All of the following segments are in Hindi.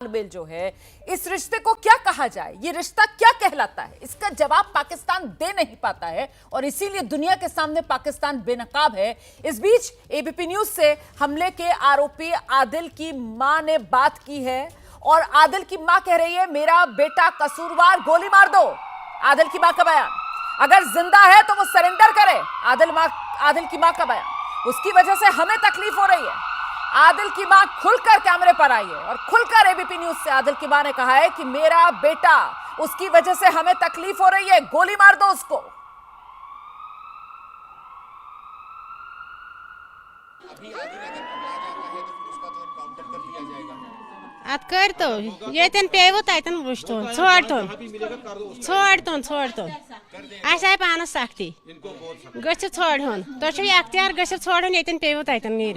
तालमेल जो है, इस रिश्ते को क्या कहा जाए, ये रिश्ता क्या कहलाता है, इसका जवाब पाकिस्तान दे नहीं पाता है और इसीलिए दुनिया के सामने पाकिस्तान बेनकाब है। इस बीच एबीपी न्यूज से हमले के आरोपी आदिल की मां ने बात की है और आदिल की मां कह रही है मेरा बेटा कसूरवार, गोली मार दो। आदिल की मां का बयान, अगर जिंदा है तो वो सरेंडर करे। आदिल की मां का बयान, उसकी वजह से हमें तकलीफ हो रही है। आदिल की मां खुलकर कैमरे पर आई है और खुलकर एबीपी न्यूज से आदिल की मां ने कहा है कि मेरा बेटा, उसकी वजह से हमें तकलीफ हो रही है, गोली मार दो उसको। अभी आदिल अगर पकड़ा जाता है तो फिर उसका तो एनकाउंटर कर दिया जाएगा। अत कर तो ये पेव तन वुचन छोड़ तो अस आए पानस सख्ती गो छोड़न तुम अख्तियार गो छोड़न ये पेव तन नीर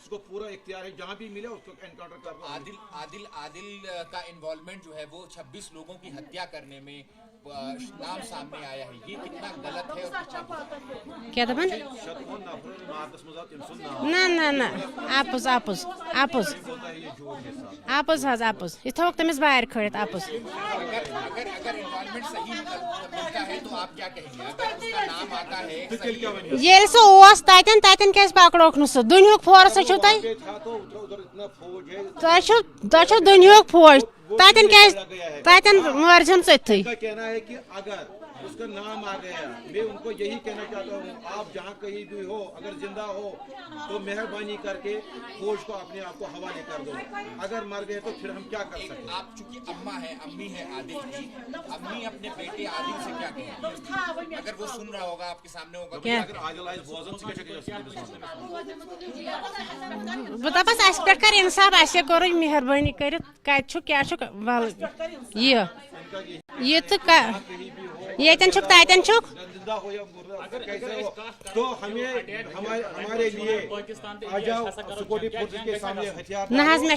को पूरा इख्तियार है, जहां भी मिले उसको एनकाउंटर करना। आदिल का इन्वॉल्वमेंट जो है वो 26 लोगों की हत्या करने में नाम सामने आया है, ये कितना गलत है और क्या दपन ना आपुस आपुस आपुस आपुस हज आपुस यह थोक तमिस बाहर खड़ित आपुस। अगर इन्वॉल्वमेंट सही मिलता है तो आप क्या कहेंगे? अगर उसका नाम आता है ये सह तन क्या पकड़ोक न दुनिया फोर्स तुम दुनिया फौज तन मर्जन सत्थी। कहना है कि अगर उसका नाम आ गया, मैं उनको यही कहना चाहता हूँ, आप जहाँ कहीं भी हो, अगर जिंदा हो तो मेहरबानी करके फौज को अपने आप को हवाले कर दो। अगर मर गए तो फिर हम क्या कर सकते हैं? आप चूंकि अम्मी है आदिल की, अम्मी अपने बेटे आदिल से क्या कहेंगे? अगर वो सुन रहा होगा, आपके सामने होगा, क्या बस पे कर इंसाफ अस कर मेहरबानी कर क्या ये तो ये तो हमें हमारे लिए आ जाओ सिक्योरिटी फोर्सेस के सामने हथियार ना मे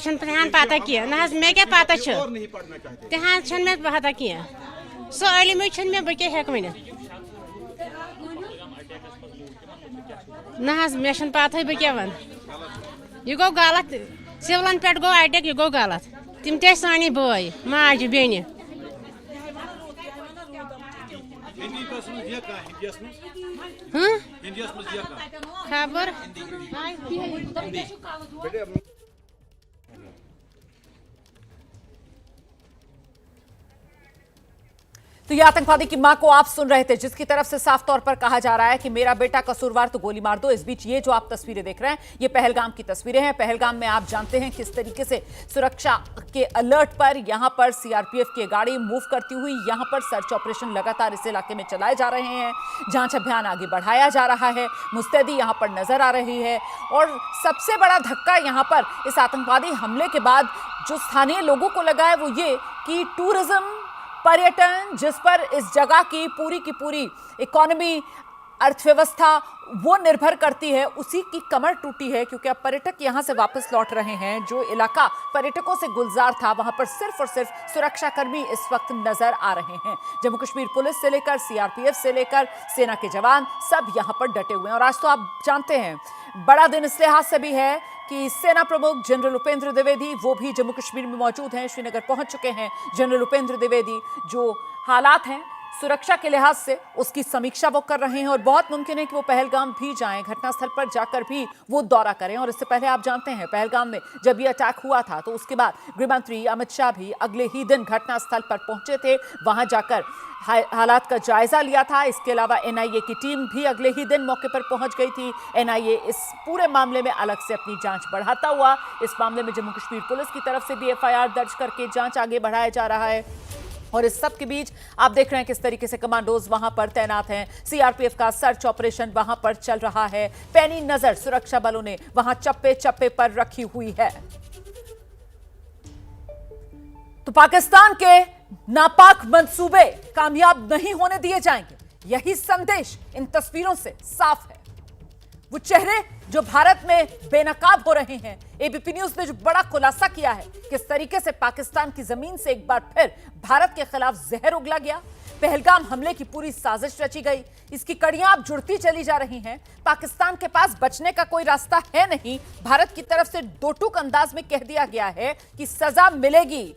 पता क्या ना मे क्या पता नहीं पढ़ना चाहते तहां मे पता क्या सो इलम मे बह क्या हेक वन ना मे पता बह क्या वन यह गो गलत सिविलन पे गो अटैक यह गो गलत तम ते सानी बई माज बेन खबर तो ये आतंकवादी की मां को आप सुन रहे थे, जिसकी तरफ से साफ तौर पर कहा जा रहा है कि मेरा बेटा कसूरवार तो गोली मार दो। इस बीच ये जो आप तस्वीरें देख रहे हैं, ये पहलगाम की तस्वीरें हैं। पहलगाम में आप जानते हैं किस तरीके से सुरक्षा के अलर्ट पर यहां पर सीआरपीएफ की गाड़ी मूव करती हुई यहां पर सर्च ऑपरेशन लगातार इस इलाके में चलाए जा रहे हैं। जांच अभियान आगे बढ़ाया जा रहा है, मुस्तैदी यहां पर नजर आ रही है। और सबसे बड़ा धक्का यहां पर इस आतंकवादी हमले के बाद जो स्थानीय लोगों को लगा है वो ये कि टूरिज्म, पर्यटन, जिस पर इस जगह की पूरी इकोनॉमी, अर्थव्यवस्था वो निर्भर करती है, उसी की कमर टूटी है। क्योंकि अब पर्यटक यहां से वापस लौट रहे हैं। जो इलाका पर्यटकों से गुलजार था, वहां पर सिर्फ और सिर्फ सुरक्षाकर्मी इस वक्त नजर आ रहे हैं। जम्मू कश्मीर पुलिस से लेकर सीआरपीएफ से लेकर सेना के जवान सब यहां पर डटे हुए हैं। और आज तो आप जानते हैं बड़ा दिन इस लिहाज से भी है कि सेना प्रमुख जनरल उपेंद्र द्विवेदी वो भी जम्मू कश्मीर में मौजूद हैं, श्रीनगर पहुंच चुके हैं। जनरल उपेंद्र द्विवेदी जो हालात हैं सुरक्षा के लिहाज से उसकी समीक्षा वो कर रहे हैं और बहुत मुमकिन है कि वो पहलगाम भी जाएं, घटनास्थल पर जाकर भी वो दौरा करें। और इससे पहले आप जानते हैं पहलगाम में जब ये अटैक हुआ था तो उसके बाद गृहमंत्री अमित शाह भी अगले ही दिन घटनास्थल पर पहुंचे थे, वहां जाकर हालात का जायजा लिया था। इसके अलावा एनआईए की टीम भी अगले ही दिन मौके पर पहुंच गई थी। एनआईए इस पूरे मामले में अलग से अपनी जांच बढ़ाता हुआ इस मामले में जम्मू कश्मीर पुलिस की तरफ से भी एफआईआर दर्ज करके जांच आगे बढ़ाया जा रहा है। और इस सब के बीच आप देख रहे हैं किस तरीके से कमांडोज वहां पर तैनात हैं। सीआरपीएफ का सर्च ऑपरेशन वहां पर चल रहा है। पैनी नजर सुरक्षा बलों ने वहां चप्पे चप्पे पर रखी हुई है। तो पाकिस्तान के नापाक मंसूबे कामयाब नहीं होने दिए जाएंगे, यही संदेश इन तस्वीरों से साफ है। वो चेहरे जो भारत में बेनकाब हो रहे हैं। एबीपी न्यूज ने जो बड़ा खुलासा किया है, किस तरीके से पाकिस्तान की जमीन से एक बार फिर भारत के खिलाफ जहर उगला गया, पहलगाम हमले की पूरी साजिश रची गई, इसकी कड़ियां अब जुड़ती चली जा रही हैं। पाकिस्तान के पास बचने का कोई रास्ता है नहीं। भारत की तरफ से दो टूक अंदाज में कह दिया गया है कि सजा मिलेगी।